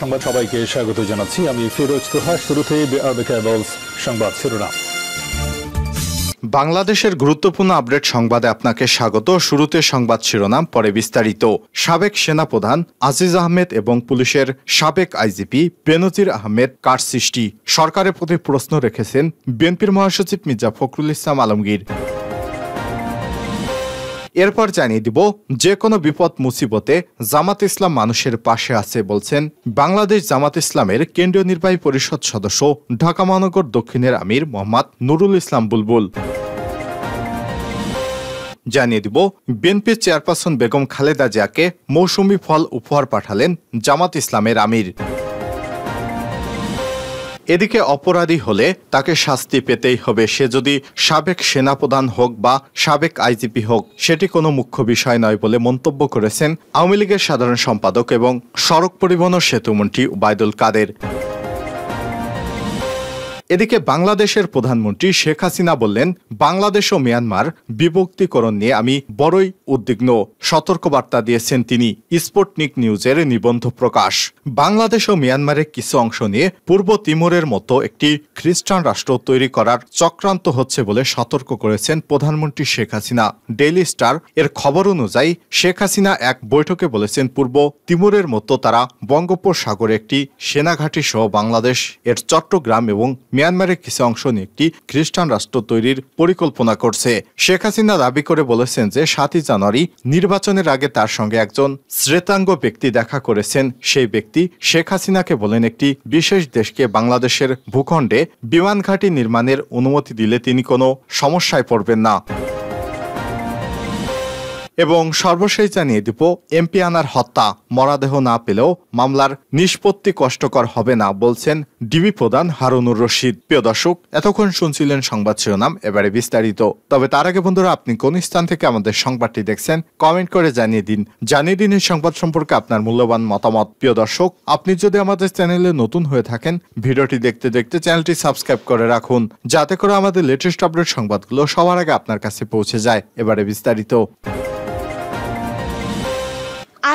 সংবাদ সবাইকে স্বাগত জানাচ্ছি। আমি ফিরোজ তোহা। শুরুতে সংবাদ শিরোনাম। বাংলাদেশের গুরুত্বপূর্ণ আপডেট সংবাদে আপনাকে স্বাগত। শুরুতে সংবাদ শিরোনাম, পরে বিস্তারিত। সাবেক সেনাপ্রধান আজিজ আহমেদ এবং পুলিশের সাবেক আইজিপি বেনজির আহমেদ কার সৃষ্টি? সরকারের প্রতি প্রশ্ন রেখেছেন বিএনপির মহাসচিব মির্জা ফখরুল ইসলাম আলমগীর। এরপর জানিয়ে দিব, যে কোনো বিপদ মুসিবতে জামাত ইসলাম মানুষের পাশে আছে বলছেন বাংলাদেশ জামাত ইসলামের কেন্দ্রীয় নির্বাহী পরিষদ সদস্য ঢাকা মহানগর দক্ষিণের আমির মোহাম্মদ নুরুল ইসলাম বুলবুল। জানিয়ে দিব, বিএনপির চেয়ারপারসন বেগম খালেদা জিয়াকে মৌসুমি ফল উপহার পাঠালেন জামাত ইসলামের আমির। এদিকে অপরাধী হলে তাকে শাস্তি পেতেই হবে, সে যদি সাবেক সেনাপ্রধান হোক বা সাবেক আইজিপি হোক, সেটি কোনো মুখ্য বিষয় নয় বলে মন্তব্য করেছেন আওয়ামী লীগের সাধারণ সম্পাদক এবং সড়ক পরিবহন ও সেতুমন্ত্রী ওবায়দুল কাদের। এদিকে বাংলাদেশের প্রধানমন্ত্রী শেখ হাসিনা বললেন, বাংলাদেশ ও মিয়ানমার বিভক্তিকরণ নিয়ে আমি বড়ই উদ্বিগ্ন। সতর্কবার্তা দিয়েছেন তিনি। স্পুটনিক নিউজের নিবন্ধ প্রকাশ। বাংলাদেশ ও মিয়ানমারের কিছু অংশ নিয়ে পূর্ব তিমুরের মতো একটি খ্রিস্টান রাষ্ট্র তৈরি করার চক্রান্ত হচ্ছে বলে সতর্ক করেছেন প্রধানমন্ত্রী শেখ হাসিনা। ডেইলি স্টার এর খবর অনুযায়ী শেখ হাসিনা এক বৈঠকে বলেছেন, পূর্ব তিমুরের মতো তারা বঙ্গোপসাগরে একটি সেনাঘাঁটি সহ বাংলাদেশ এর চট্টগ্রাম এবং মিয়ানমারের কিছু অংশ নিয়ে একটি খ্রিস্টান রাষ্ট্র তৈরির পরিকল্পনা করছে। শেখ হাসিনা দাবি করে বলেছেন যে 7 জানুয়ারি নির্বাচনের আগে তার সঙ্গে একজন শ্বেতাঙ্গ ব্যক্তি দেখা করেছেন। সেই ব্যক্তি শেখ হাসিনাকে বলেন, একটি বিশেষ দেশকে বাংলাদেশের ভূখণ্ডে বিমান ঘাঁটি নির্মাণের অনুমতি দিলে তিনি কোনো সমস্যায় পড়বেন না। এবং সর্বশেষ জানিয়ে দিব, এমপি আনার হত্যা, মরদেহ না পেলেও মামলার নিষ্পত্তি কষ্টকর হবে না বলছেন ডিবি প্রধান হারুনুর রশিদ। প্রিয় দর্শক, এতক্ষণ শুনছিলেন সংবাদ শিরোনাম, এবারে বিস্তারিত। তবে তার আগে বন্ধুরা, আপনি কোন স্থান থেকে আমাদের সংবাদটি দেখছেন কমেন্ট করে জানিয়ে দিন এই সংবাদ সম্পর্কে আপনার মূল্যবান মতামত। প্রিয় দর্শক, আপনি যদি আমাদের চ্যানেলে নতুন হয়ে থাকেন, ভিডিওটি দেখতে দেখতে চ্যানেলটি সাবস্ক্রাইব করে রাখুন, যাতে করে আমাদের লেটেস্ট আপডেট সংবাদগুলো সবার আগে আপনার কাছে পৌঁছে যায়। এবারে বিস্তারিত।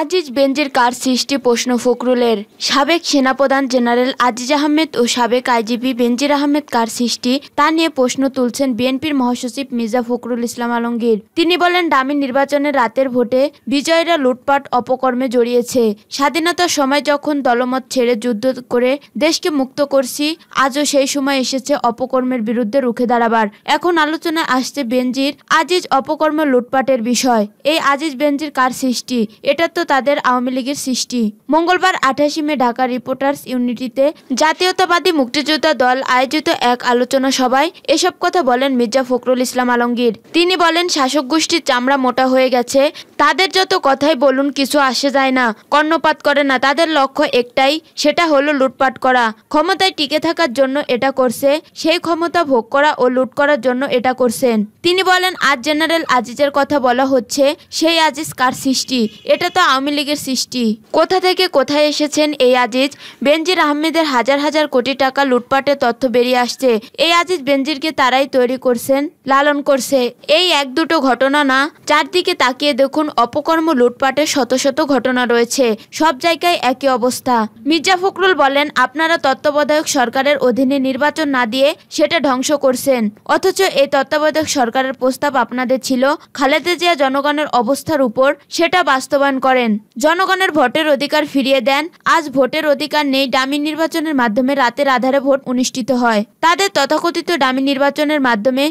আজিজ বেনজির কার সৃষ্টি প্রশ্ন ফখরুলের। সাবেক সেনাপ্রধান জেনারেল আজিজ আহমেদ ও সাবেক আইজিপি বেনজির আহমেদ কার সৃষ্টি তা নিয়ে প্রশ্ন তুলছেন বিএনপির মহাসচিব মির্জা ফখরুল ইসলাম আলমগীর। তিনি বলেন, ডামি নির্বাচনের রাতের ভোটে বিজয়ীরা লুটপাট অপকর্মে জড়িয়েছে। স্বাধীনতার সময় যখন দলমত ছেড়ে যুদ্ধ করে দেশকে মুক্ত করছি, আজও সেই সময় এসেছে অপকর্মের বিরুদ্ধে রুখে দাঁড়াবার। এখন আলোচনায় আসছে বেনজির আজিজ অপকর্ম লুটপাটের বিষয়। এই আজিজ বেনজির কার সৃষ্টি? এটা তো তাদের আওয়ামী লীগের সৃষ্টি। মঙ্গলবার 28 মে ঢাকা রিপোর্টার্স ইউনিটিতে জাতীয়তাবাদী মুক্তিযোদ্ধা দল আয়োজিত এক আলোচনা সভায় এসব কথা বলেন মির্জা ফখরুল ইসলাম আলমগীর। তিনি বলেন, শাসক গোষ্ঠীর চামড়া মোটা হয়ে গেছে, তাদের যত কথাই বলুন কিছু আসে যায় না, কর্ণপাত করে না। তাদের লক্ষ্য একটাই, সেটা হলো লুটপাট করা। ক্ষমতায় টিকে থাকার জন্য এটা করছে, সেই ক্ষমতা ভোগ করা ও লুট করার জন্য এটা করছেন। তিনি বলেন, আজ জেনারেল আজিজের কথা বলা হচ্ছে, সেই আজিজ কার সৃষ্টি? এটা তো আওয়ামী লীগের সৃষ্টি। কোথা থেকে কোথায় এসেছেন এই আজিজ? বেনজির আহমেদের হাজার হাজার কোটি টাকা লুটপাটের তথ্য বেরিয়ে আসছে। এই আজিজ বেনজিরকে তারাই তৈরি করছেন, লালন করছে। এই এক দুটো ঘটনা না, চারদিকে তাকিয়ে দেখুন, অপকর্ম লুটপাটের শত শত ঘটনা রয়েছে। সব জায়গায় একই অবস্থা। মির্জা ফখরুল বলেন, আপনারা তত্ত্বাবধায়ক সরকারের অধীনে নির্বাচন না দিয়ে সেটা ধ্বংস করছেন, অথচ এই তত্ত্বাবধায়ক সরকারের প্রস্তাব আপনাদের ছিল খালেদা জিয়া জনগণের অবস্থার উপর, সেটা বাস্তবায়ন করেন। জনগণের ভোটের অধিকার ফিরিয়ে দেন। আজ ভোটের অধিকার নেই, ডামি নির্বাচনের মাধ্যমে রাতের আধারে ভোট অনুষ্ঠিত হয়। তাদের তথাকথিত ডামি নির্বাচনের মাধ্যমে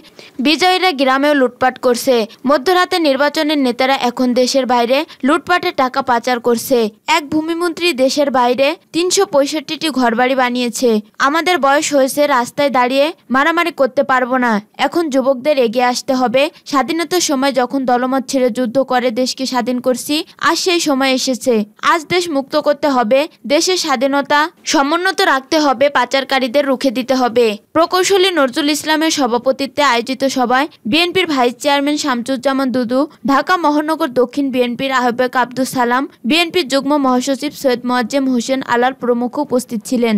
বিজয়ীরা গ্রামেও লুটপাট করছে। মধ্যরাতে নির্বাচনের নেতারা এখন দেশের বাইরে লুটপাটের টাকা পাচার করছে। এক ভূমিমন্ত্রী দেশের বাইরে 365টি ঘরবাড়ি বানিয়েছে। আমাদের বয়স হয়েছে, রাস্তায় দাঁড়িয়ে মারামারি করতে পারবো না। এখন যুবকদের এগিয়ে আসতে হবে। স্বাধীনতার সময় যখন দলমত ছেড়ে যুদ্ধ করে দেশকে স্বাধীন করছি, আজ সেই সময় এসেছে। আজ দেশ মুক্ত করতে হবে, দেশের স্বাধীনতা সমুন্নত রাখতে হবে, পাচারকারীদের রুখে দিতে হবে। প্রকৌশলী নজরুল ইসলামের সভাপতিত্বে আয়োজিত সভায় বিএনপির ভাইস চেয়ারম্যান শামসুজ্জামান দুদু, ঢাকা মহানগর দক্ষিণ বিএনপির আহ্বায়ক আব্দুল সালাম, বিএনপির যুগ্ম মহাসচিব সৈয়দ মোয়াজ্জেম হোসেন আলাল প্রমুখ উপস্থিত ছিলেন।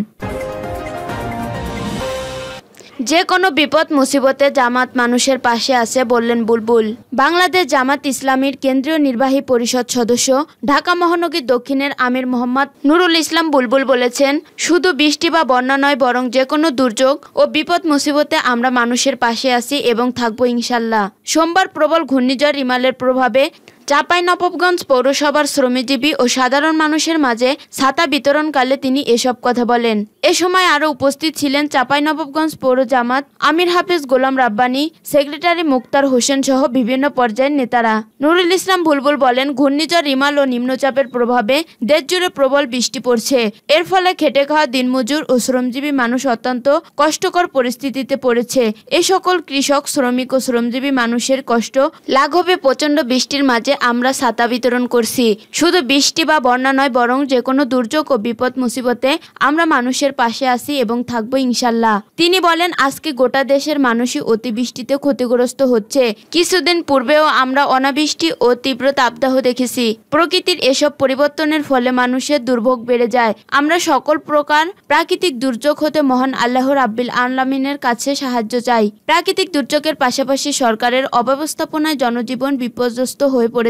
যে কোনো বিপদ মুসিবতে জামাত মানুষের পাশে আছে বললেন বুলবুল। বাংলাদেশ জামাত ইসলামীর কেন্দ্রীয় নির্বাহী পরিষদ সদস্য ঢাকা মহানগরী দক্ষিণের আমির মোহাম্মদ নুরুল ইসলাম বুলবুল বলেছেন, শুধু বৃষ্টি বা বন্যা নয়, বরং যে কোনো দুর্যোগ ও বিপদ মুসিবতে আমরা মানুষের পাশে আছি এবং থাকবো ইনশাল্লাহ। সোমবার প্রবল ঘূর্ণিঝড় রিমালের প্রভাবে চাঁপাইনবাবগঞ্জ পৌরসভার শ্রমজীবী ও সাধারণ মানুষের মাঝে ছাতা বিতরণকালে তিনি এসব কথা বলেন। এ সময় আরও উপস্থিত ছিলেন চাঁপাইনবাবগঞ্জ পৌর জামাত আমির হাফেজ গোলাম রাব্বানী, সেক্রেটারি মুক্তার হোসেন সহ বিভিন্ন পর্যায়ের নেতারা। নুরুল ইসলাম বুলবুল বলেন, ঘূর্ণিঝড় রিমাল ও নিম্নচাপের প্রভাবে দেশজুড়ে প্রবল বৃষ্টি পড়ছে। এর ফলে খেটে খাওয়া দিনমজুর ও শ্রমজীবী মানুষ অত্যন্ত কষ্টকর পরিস্থিতিতে পড়েছে। এই সকল কৃষক, শ্রমিক ও শ্রমজীবী মানুষের কষ্ট লাঘবে প্রচণ্ড বৃষ্টির মাঝে আমরা ছাতা বিতরণ করছি। শুধু বৃষ্টি বা বন্যা নয়, বরং যে কোনো দুর্যোগ ও বিপদ মুসিবতে আমরা মানুষের পাশে আছি এবং থাকবো ইনশাল্লাহ। তিনি বলেন, আজকে গোটা দেশের মানুষই অতিবৃষ্টিতে ক্ষতিগ্রস্ত হচ্ছে। কিছুদিন পূর্বেও আমরা অনাবৃষ্টি ও তীব্র তাপদাহ দেখেছি। প্রকৃতির এসব পরিবর্তনের ফলে মানুষের দুর্ভোগ বেড়ে যায়। আমরা সকল প্রকার প্রাকৃতিক দুর্যোগ হতে মহান আল্লাহ রাব্বিল আলামিনের কাছে সাহায্য চাই। প্রাকৃতিক দুর্যোগের পাশাপাশি সরকারের অব্যবস্থাপনায় জনজীবন বিপর্যস্ত হয়ে পড়েছে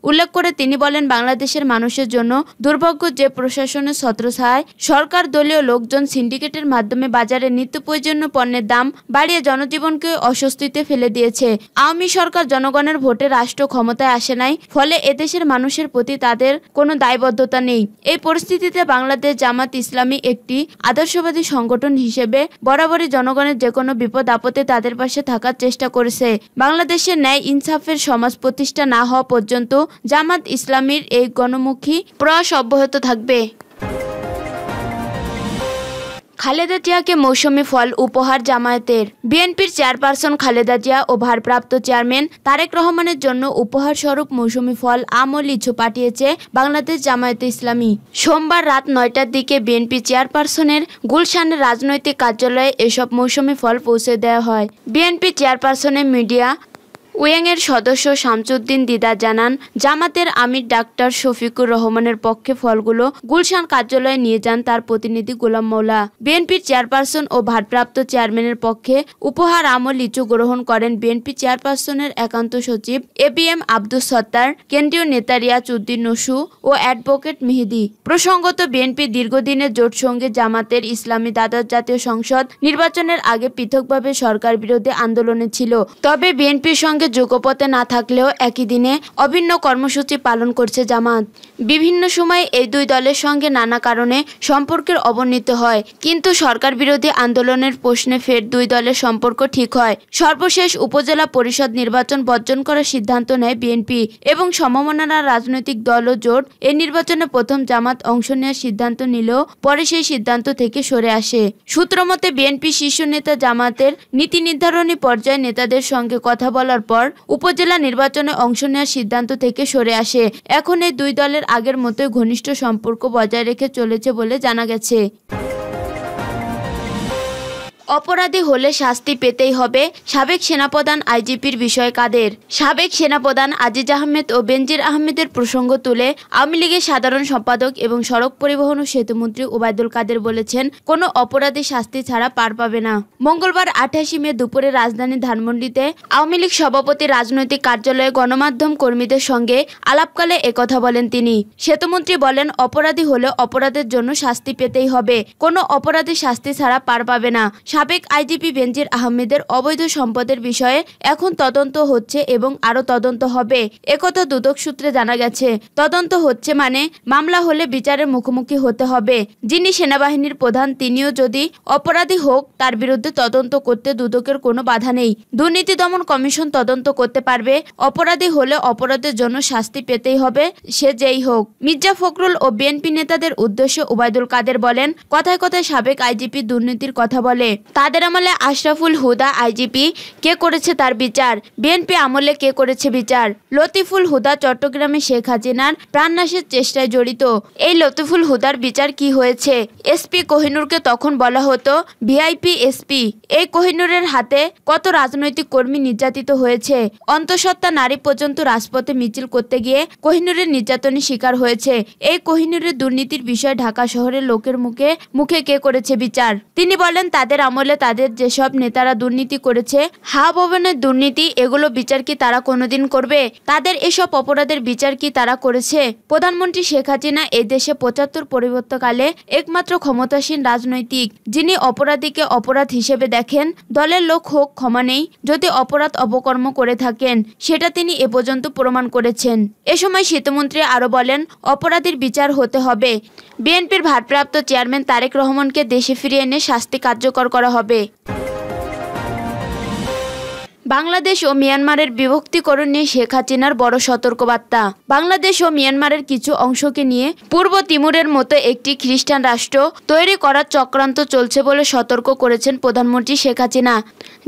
উল্লেখ করে তিনি বলেন, বাংলাদেশের মানুষের জন্য দুর্ভাগ্য যে প্রশাসনের ছত্রছায়ায় সরকার দলীয় লোকজন সিন্ডিকেটের মাধ্যমে বাজারে নিত্য প্রয়োজনীয় পণ্যের দাম বাড়িয়ে জনজীবনকে অস্বস্তিতে ফেলে দিয়েছে। আওয়ামী সরকার জনগণের ভোটে রাষ্ট্র ক্ষমতায় আসে নাই, ফলে এদেশের মানুষের প্রতি তাদের কোনো দায়বদ্ধতা নেই। এই পরিস্থিতিতে বাংলাদেশ জামাত ইসলামী একটি আদর্শবাদী সংগঠন হিসেবে বরাবরই জনগণের যে কোনো বিপদ আপদে তাদের পাশে থাকার চেষ্টা করেছে। বাংলাদেশের ন্যায় ইনসাফের সমাজ প্রতিষ্ঠা না হওয়া পর্যন্ত জামাত ইসলামীর এই গণমুখী প্রয়াস অব্যাহত থাকবে। খালেদা জিয়াকে মৌসুমি ফল উপহার জামায়াতের। বিএনপির চেয়ারপারসন খালেদা জিয়া ও ভারপ্রাপ্ত চেয়ারম্যান তারেক রহমানের জন্য উপহার স্বরূপ মৌসুমি ফল, আম ও লিচু পাঠিয়েছে বাংলাদেশ জামায়াতে ইসলামী। সোমবার রাত 9টার দিকে বিএনপি চেয়ারপারসনের গুলশানের রাজনৈতিক কার্যালয়ে এসব মৌসুমি ফল পৌঁছে দেওয়া হয়। বিএনপি চেয়ারপারসনের মিডিয়া উইংয়ের সদস্য শামসুদ্দিন দিদার জানান, জামাতের আমির ডাক্তার শফিকুর রহমানের পক্ষে ফলগুলো গুলশান কার্যালয়ে নিয়ে যান তার প্রতিনিধি গোলাম মৌলা। বিএনপির চেয়ারপারসন ও ভারপ্রাপ্ত চেয়ারম্যানের পক্ষে উপহার আম ও লিচু গ্রহণ করেন বিএনপি চেয়ারপারসনের একান্ত সচিব ABM আব্দুস সত্তার, কেন্দ্রীয় নেতা রিয়াজ উদ্দিন নসু ও অ্যাডভোকেট মেহেদি। প্রসঙ্গত, বিএনপি দীর্ঘদিনের জোট সঙ্গে জামাতের ইসলামী দ্বাদশ জাতীয় সংসদ নির্বাচনের আগে পৃথকভাবে সরকার বিরোধী আন্দোলনে ছিল। তবে বিএনপির সঙ্গে যুগপথে না থাকলেও একই দিনে অভিন্ন কর্মসূচি পালন করছে জামাত। বিভিন্ন সময় এই দুই দলের সঙ্গে নানা কারণে সম্পর্কের অবনতি হয়, কিন্তু সরকার বিরোধী আন্দোলনের প্রশ্নে ফের দুই দলের সম্পর্ক ঠিক হয়। সর্বশেষ উপজেলা পরিষদ নির্বাচন বর্জন করার সিদ্ধান্ত নেয় বিএনপি এবং সমমনা রাজনৈতিক দল ও জোট এই নির্বাচনে প্রথম জামাত অংশ নেওয়ার সিদ্ধান্ত নিলেও পরে সেই সিদ্ধান্ত থেকে সরে আসে। সূত্রমতে বিএনপি শীর্ষ নেতা জামাতের নীতি নির্ধারণী পর্যায়ে নেতাদের সঙ্গে কথা বলার পর উপজেলা নির্বাচনে অংশ নেওয়ার সিদ্ধান্ত থেকে সরে আসে। এখন এই দুই দলের আগের মতোই ঘনিষ্ঠ সম্পর্ক বজায় রেখে চলেছে বলে জানা গেছে। অপরাধী হলে শাস্তি পেতেই হবে, সাবেক সেনাপ্রধান আইজিপির বিষয় কাদের। সাবেক সেনাপ্রধান আজিজ আহমেদ ও বেনজির আহমেদের প্রসঙ্গ তুলে আওয়ামী লীগের সাধারণ সম্পাদক এবং সড়ক পরিবহন ও সেতুমন্ত্রী ওবায়দুল কাদের বলেছেন, কোনো অপরাধী শাস্তি ছাড়া পার পাবে না। মঙ্গলবার 28 মে দুপুরে রাজধানী ধানমন্ডিতে আওয়ামী লীগ সভাপতি রাজনৈতিক কার্যালয়ে গণমাধ্যম কর্মীদের সঙ্গে আলাপকালে একথা বলেন তিনি। সেতুমন্ত্রী বলেন, অপরাধী হলে অপরাধের জন্য শাস্তি পেতেই হবে, কোনো অপরাধী শাস্তি ছাড়া পার পাবে না। সাবেক আইজিপি বেনজির আহমেদের অবৈধ সম্পদের বিষয়ে এখন তদন্ত হচ্ছে এবং আরও তদন্ত হবে, একথা দুদক সূত্রে জানা গেছে। তদন্ত হচ্ছে মানে মামলা হলে বিচারের মুখোমুখি হতে হবে। যিনি সেনাবাহিনীর প্রধান তিনিও যদি অপরাধী হোক, তার বিরুদ্ধে তদন্ত করতে দুদকের কোনো বাধা নেই। দুর্নীতি দমন কমিশন তদন্ত করতে পারবে। অপরাধী হলে অপরাধের জন্য শাস্তি পেতেই হবে, সে যেই হোক। মির্জা ফখরুল ও বিএনপি নেতাদের উদ্দেশ্যে ওবায়দুল কাদের বলেন, কথায় কথায় সাবেক আইজিপি দুর্নীতির কথা বলে। তাদের আমলে আশরাফুল হুদা আইজিপি, কে করেছে তার বিচার? বিএনপি আমলে কে করেছে বিচার? লতিফুল হুদা চট্টগ্রামে শেখ হাসিনার প্রাণনাশের চেষ্টায় জড়িত। এই লতিফুল হুদার বিচার কি হয়েছে? এসপি কোহিনুরকে তখন বলা হতো ভিআইপি এসপি। এই কোহিনুরের হাতে কত রাজনৈতিক কর্মী নির্যাতিত হয়েছে। অন্তঃসত্ত্বা নারী পর্যন্ত রাজপথে মিছিল করতে গিয়ে কোহিনুরের নির্যাতনের শিকার হয়েছে। এই কোহিনুরের দুর্নীতির বিষয় ঢাকা শহরের লোকের মুখে মুখে কে করেছে বিচার? তিনি বলেন, তাদের আমলে আমলে তাদের যেসব নেতারা দুর্নীতি করেছে, হা ভবনের দুর্নীতি, এগুলো বিচার কি তারা কোনোদিন করবে? তাদের এসব অপরাধের বিচার কি তারা করেছে? প্রধানমন্ত্রী শেখ হাসিনা এই দেশে ৭৫ পরিবর্তকালে একমাত্র ক্ষমতাসীন রাজনৈতিক যিনি অপরাধীকে অপরাধ হিসেবে দেখেন। দলের লোক হোক ক্ষমা নেই, যদি অপরাধ অপকর্ম করে থাকেন সেটা তিনি এ পর্যন্ত প্রমাণ করেছেন। এ সময় সেতুমন্ত্রী আরো বলেন, অপরাধীর বিচার হতে হবে। বিএনপির ভারপ্রাপ্ত চেয়ারম্যান তারেক রহমানকে দেশে ফিরিয়ে এনে শাস্তি কার্যকর করা হবে। বাংলাদেশ ও মিয়ানমারের বিভক্তিকরণ নিয়ে শেখ হাসিনার বড় সতর্কবার্তা। বাংলাদেশ ও মিয়ানমারের কিছু অংশকে নিয়ে পূর্ব তিমুরের মতো একটি খ্রিস্টান রাষ্ট্র তৈরি করার চক্রান্ত চলছে বলে সতর্ক করেছেন প্রধানমন্ত্রী শেখ হাসিনা।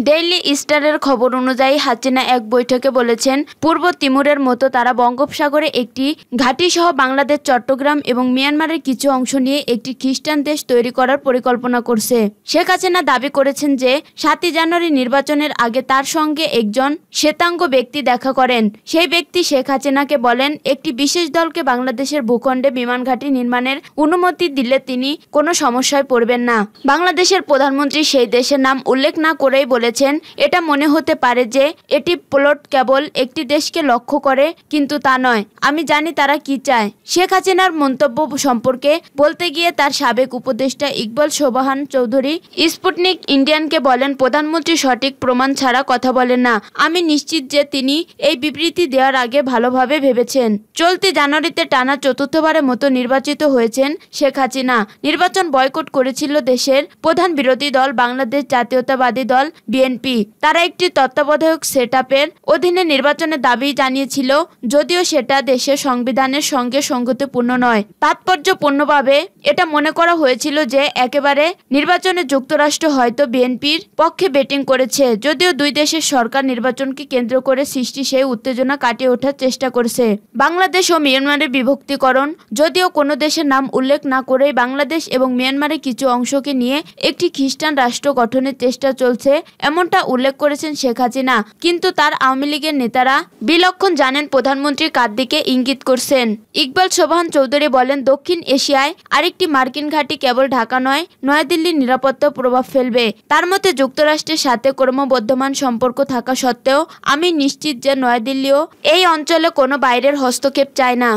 ডেইলি স্টারের খবর অনুযায়ী হাসিনা এক বৈঠকে বলেছেন, পূর্ব তিমুরের মতো তারা বঙ্গোপসাগরে একটি ঘাঁটি সহ বাংলাদেশ, চট্টগ্রাম এবং মিয়ানমারের কিছু অংশ নিয়ে একটি খ্রিস্টান দেশ তৈরি করার পরিকল্পনা করছে। শেখ হাসিনা দাবি করেছেন যে ৭ই জানুয়ারি নির্বাচনের আগে তার সঙ্গে একজন শ্বেতাঙ্গ ব্যক্তি দেখা করেন। সেই ব্যক্তি শেখ হাসিনাকে বলেন, একটি বিশেষ দলকে বাংলাদেশের ভূখণ্ডে বিমান ঘাঁটি নির্মাণের অনুমতি দিলে তিনি কোনো সমস্যায় পড়বেন না। বাংলাদেশের প্রধানমন্ত্রী সেই দেশের নাম উল্লেখ না করেই বলেছেন, এটা মনে হতে পারে যে এটি প্লট কেবল একটি দেশকে লক্ষ্য করে, কিন্তু তা নয়। আমি জানি তারা কি চায়। শেখ হাসিনার মন্তব্য সম্পর্কে বলতে গিয়ে তার সাবেক উপদেষ্টা ইকবাল সোবহান চৌধুরী স্পুটনিক ইন্ডিয়ানকে বলেন, প্রধানমন্ত্রী সঠিক প্রমাণ ছাড়া কথা বলেন না। আমি নিশ্চিত যে তিনি এই বিবৃতি দেওয়ার আগে ভালোভাবে ভেবেছেন। চলতি জানুয়ারিতে টানা চতুর্থবারের মতো নির্বাচিত হয়েছেন শেখ হাসিনা। নির্বাচন বয়কট করেছিল দেশের প্রধান বিরোধী দল বাংলাদেশ জাতীয়তাবাদী দল বিএনপি। তারা একটি তত্ত্বাবধায়ক সেটআপের অধীনে নির্বাচনের দাবি জানিয়েছিল, যদিও সেটা দেশের সংবিধানের সঙ্গে সঙ্গতিপূর্ণ নয়। তাৎপর্যপূর্ণভাবে এটা মনে করা হয়েছিল যে একেবারে নির্বাচনে যুক্তরাষ্ট্র হয়তো বিএনপির পক্ষে ব্যাটিং করেছে, যদিও দুই দেশের সরকার নির্বাচনকে কেন্দ্র করে সৃষ্টি সেই উত্তেজনা কাটিয়ে ওঠার চেষ্টা করছে। বাংলাদেশ ও মিয়ানমারের বিভক্তিকরণ, যদিও কোনো দেশের নাম উল্লেখ না করেই বাংলাদেশ এবং মিয়ানমারের কিছু অংশকে নিয়ে একটি খ্রিস্টান রাষ্ট্র গঠনের চেষ্টা চলছে, এমনটা উল্লেখ করেছেন শেখ হাসিনা। কিন্তু তার আওয়ামী লীগের নেতারা বিলক্ষণ জানেন প্রধানমন্ত্রী কার দিকে ইঙ্গিত করছেন। ইকবাল সোবহান চৌধুরী বলেন, দক্ষিণ এশিয়ায় আরেকটি মার্কিন ঘাঁটি কেবল ঢাকা নয়, নয়াদিল্লির নিরাপত্তা প্রভাব ফেলবে। তার মতে যুক্তরাষ্ট্রের সাথে ক্রমবর্ধমান সম্পর্ক থাকা সত্ত্বেও আমি নিশ্চিত যে নয়াদিল্লিও এই অঞ্চলে কোনো বাইরের হস্তক্ষেপ চায় না।